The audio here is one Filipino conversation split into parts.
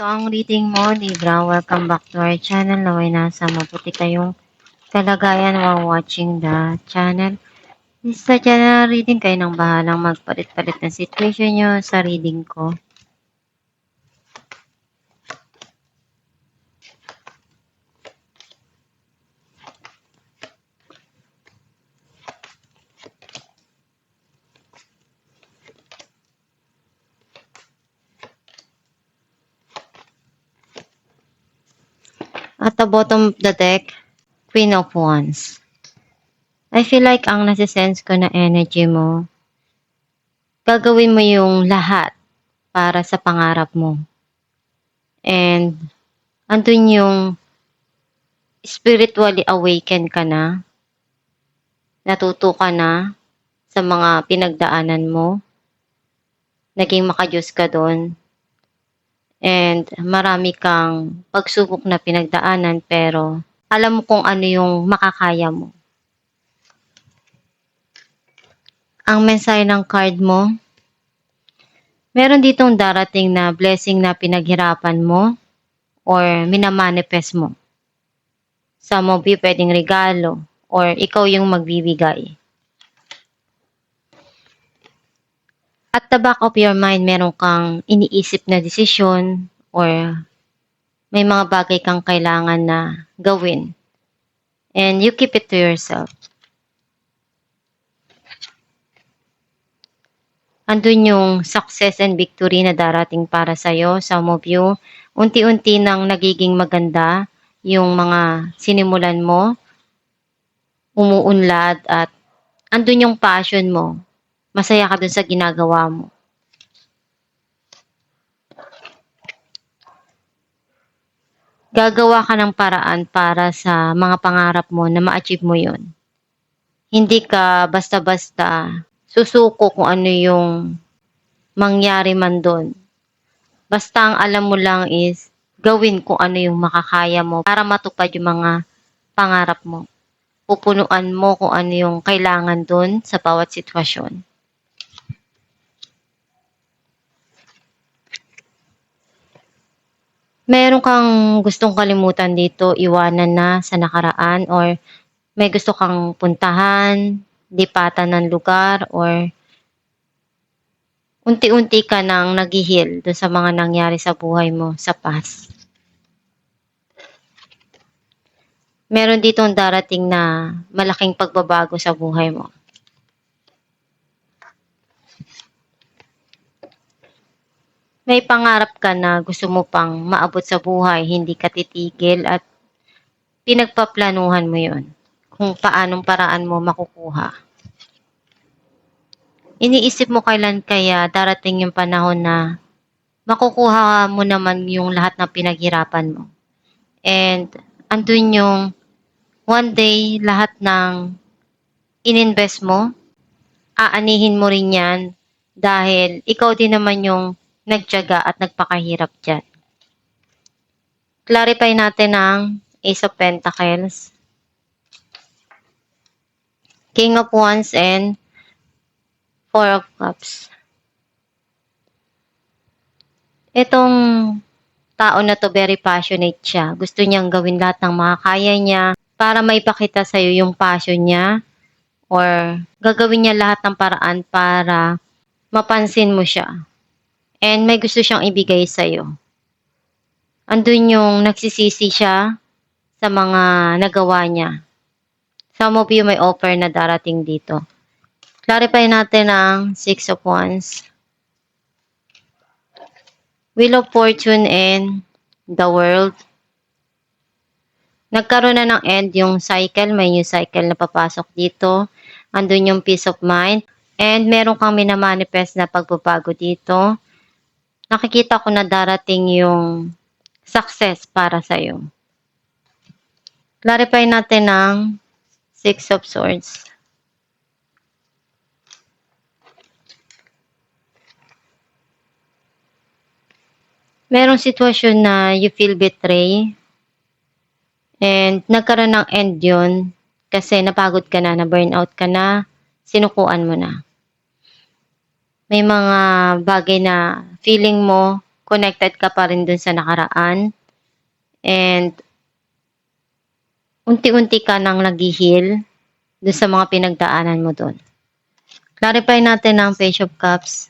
Ito ang reading mo, Libra. Welcome back to our channel. Naway nasa mabuti kayong kalagayan while watching the channel. Sa channel reading, kayo nang bahalang magpalit-palit ng situation nyo sa reading ko. At the bottom of the deck, Queen of Wands. I feel like ang nasisense ko na energy mo, gagawin mo yung lahat para sa pangarap mo. And andun yung spiritually awaken ka na, natuto ka na sa mga pinagdaanan mo, naging makajos ka doon, and marami kang pagsubok na pinagdaanan pero alam mo kung ano yung makakaya mo. Ang mensahe ng card mo, meron ditong darating na blessing na pinaghirapan mo or minamanifest mo. Sa mo pwedeng regalo or ikaw yung magbibigay. At the back of your mind, meron kang iniisip na desisyon or may mga bagay kang kailangan na gawin. And you keep it to yourself. Andun yung success and victory na darating para sa'yo, some of you. Unti-unti nang nagiging maganda yung mga sinimulan mo, umuunlad at andun yung passion mo. Masaya ka dun sa ginagawa mo. Gagawa ka ng paraan para sa mga pangarap mo na ma-achieve mo yun. Hindi ka basta-basta susuko kung ano yung mangyari man doon. Basta ang alam mo lang is gawin kung ano yung makakaya mo para matupad yung mga pangarap mo. Pupunuan mo kung ano yung kailangan doon sa bawat sitwasyon. Meron kang gustong kalimutan dito, iwanan na sa nakaraan or may gusto kang puntahan, lipatan ng lugar or unti-unti ka nang nag-heal doon sa mga nangyari sa buhay mo sa past. Meron ditong darating na malaking pagbabago sa buhay mo. May pangarap ka na gusto mo pang maabot sa buhay, hindi ka titigil at pinagpaplanuhan mo yon kung paanong paraan mo makukuha. Iniisip mo kailan kaya darating yung panahon na makukuha mo naman yung lahat ng pinaghirapan mo. And andun yung one day lahat ng ininvest mo, aanihin mo rin yan dahil ikaw din naman yung nagtiyaga at nagpakahirap dyan. Clarify natin ang Ace of Pentacles, King of Wands, and Four of Cups. Itong tao na to very passionate siya. Gusto niyang gawin lahat ng makakaya niya para maipakita sa'yo yung passion niya or gagawin niya lahat ng paraan para mapansin mo siya. And may gusto siyang ibigay sa'yo. Andun yung nagsisisi siya sa mga nagawa niya. Some of you may offer na darating dito. Clarify natin ang Six of Wands, Wheel of Fortune, and the World. Nagkaroon na ng end yung cycle. May new cycle na papasok dito. Andun yung peace of mind. And meron kang minamanifest na pagbabago dito. Nakikita ko na darating yung success para sa'yo. Clarify natin ang Six of Swords. Merong sitwasyon na you feel betray. And nagkaroon ng end yun kasi napagod ka na, na-burnout ka na, sinukuan mo na. May mga bagay na feeling mo connected ka pa rin dun sa nakaraan. And unti-unti ka nang nag-heal dun sa mga pinagdaanan mo dun. Clarify natin ang Page of Cups.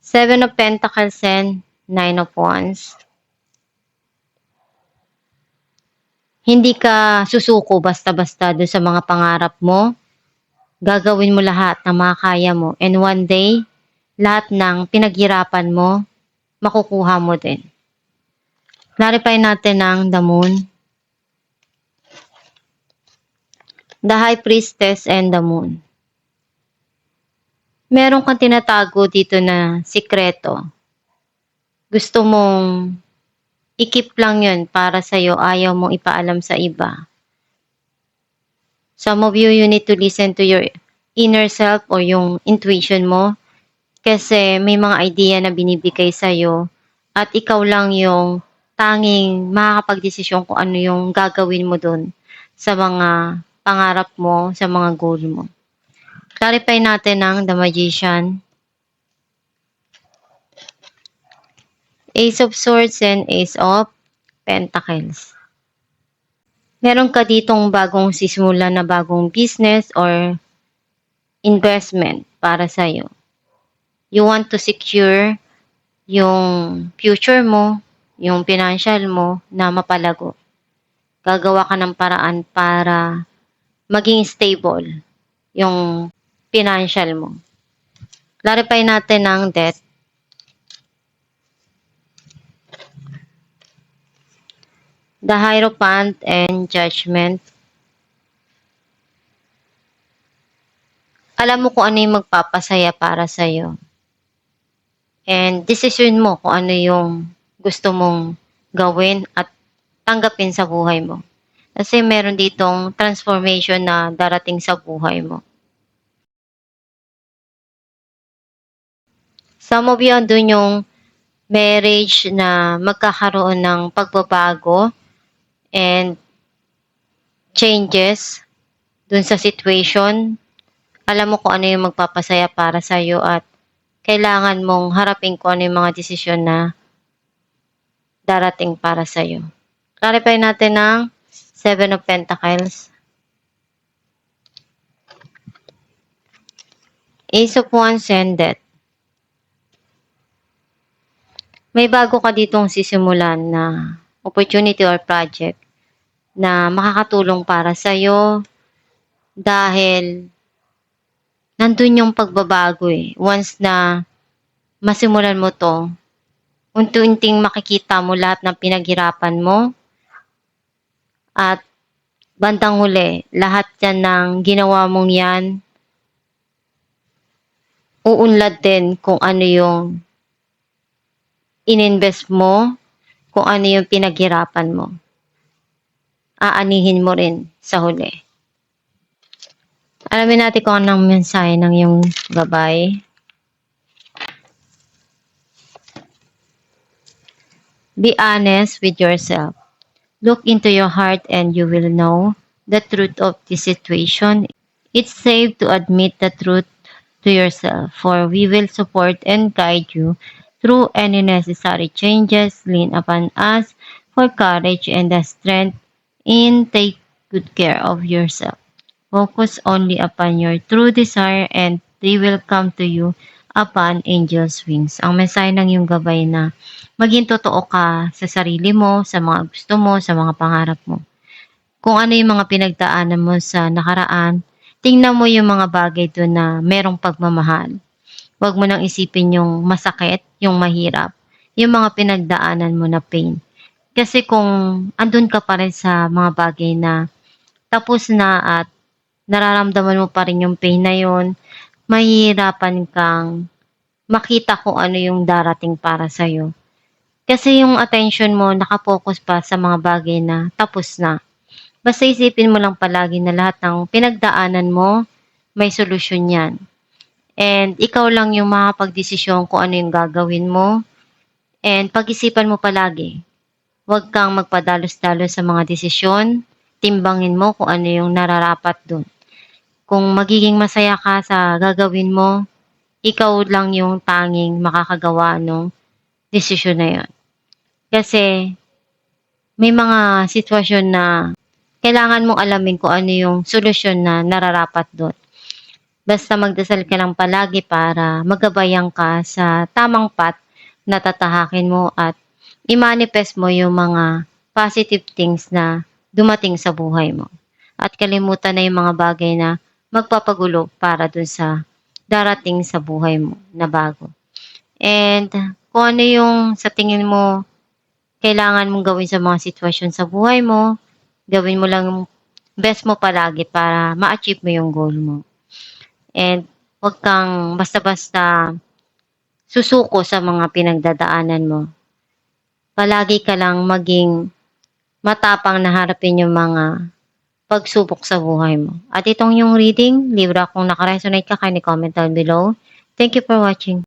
Seven of Pentacles and Nine of Wands. Hindi ka susuko basta-basta doon sa mga pangarap mo. Gagawin mo lahat ng makakaya mo. And one day, lahat ng pinaghirapan mo, makukuha mo din. Clarify natin ang the Moon. The High Priestess and the Moon. Meron kang tinatago dito na sikreto. Gusto mong i-keep lang yun para sa'yo, ayaw mong ipaalam sa iba. Some of you, you need to listen to your inner self or yung intuition mo. Kasi may mga idea na binibigay sa'yo at ikaw lang yung tanging makakapag-desisyon kung ano yung gagawin mo dun sa mga pangarap mo, sa mga goal mo. Clarify natin ang The Magician. Ace of Swords and Ace of Pentacles. Meron ka ditong bagong sisimulan na bagong business or investment para sa'yo. You want to secure yung future mo, yung financial mo na mapalago. Gagawa ka ng paraan para maging stable yung financial mo. Clarify natin ang debt. The Hierophant and Judgment. Alam mo kung ano yung magpapasaya para sa'yo. And decision mo kung ano yung gusto mong gawin at tanggapin sa buhay mo. Kasi meron ditong transformation na darating sa buhay mo. Some of you, andun yung marriage na magkakaroon ng pagbabago and changes dun sa situation. Alam mo kung ano yung magpapasaya para sa'yo at kailangan mong harapin kung ano yung mga desisyon na darating para sa'yo. Clarify natin ang Seven of Pentacles. Ace of Wands and Death. May bago ka ditong sisimulan na opportunity or project na makakatulong para sa'yo dahil nandun yung pagbabago eh. Once na masimulan mo to, unti-unting makikita mo lahat ng pinaghirapan mo at bandang huli, lahat yan ng ginawa mong yan, uunlad din kung ano yung ininvest mo, kung ano yung pinaghirapan mo. Aanihin mo rin sa huli. Alamin natin kung anong mensahe ng iyong gabay. Be honest with yourself. Look into your heart and you will know the truth of this situation. It's safe to admit the truth to yourself, for we will support and guide you through any necessary changes. Lean upon us for courage and the strength in take good care of yourself. Focus only upon your true desire and they will come to you upon angel's wings. Ang mensahe ng iyong gabay na maging totoo ka sa sarili mo, sa mga gusto mo, sa mga pangarap mo. Kung ano yung mga pinagdaanan mo sa nakaraan, tingnan mo yung mga bagay doon na merong pagmamahal. Huwag mo nang isipin yung masakit, yung mahirap, yung mga pinagdaanan mo na pain. Kasi kung andun ka pa rin sa mga bagay na tapos na at nararamdaman mo pa rin yung pain na yun, mahihirapan kang makita kung ano yung darating para sa'yo. Kasi yung attention mo nakapokus pa sa mga bagay na tapos na. Basta isipin mo lang palagi na lahat ng pinagdaanan mo, may solusyon yan. And ikaw lang yung makapagdesisyon kung ano yung gagawin mo. And pag-isipan mo palagi. Huwag kang magpadalos-dalos sa mga desisyon. Timbangin mo kung ano yung nararapat dun. Kung magiging masaya ka sa gagawin mo, ikaw lang yung tanging makakagawa ng desisyon na yun. Kasi may mga sitwasyon na kailangan mong alamin kung ano yung solusyon na nararapat doon. Basta magdasal ka lang palagi para magabayan ka sa tamang path na tatahakin mo at i-manifest mo yung mga positive things na dumating sa buhay mo. At kalimutan na yung mga bagay na magpapagulo para dun sa darating sa buhay mo na bago. And kung ano yung sa tingin mo kailangan mong gawin sa mga sitwasyon sa buhay mo, gawin mo lang yung best mo palagi para ma-achieve mo yung goal mo. And huwag kang basta-basta susuko sa mga pinagdadaanan mo. Palagi ka lang maging matapang na harapin yung mga pagsubok sa buhay mo. At itong yung reading, libra kung nakaresonate ka, kindly comment down below. Thank you for watching.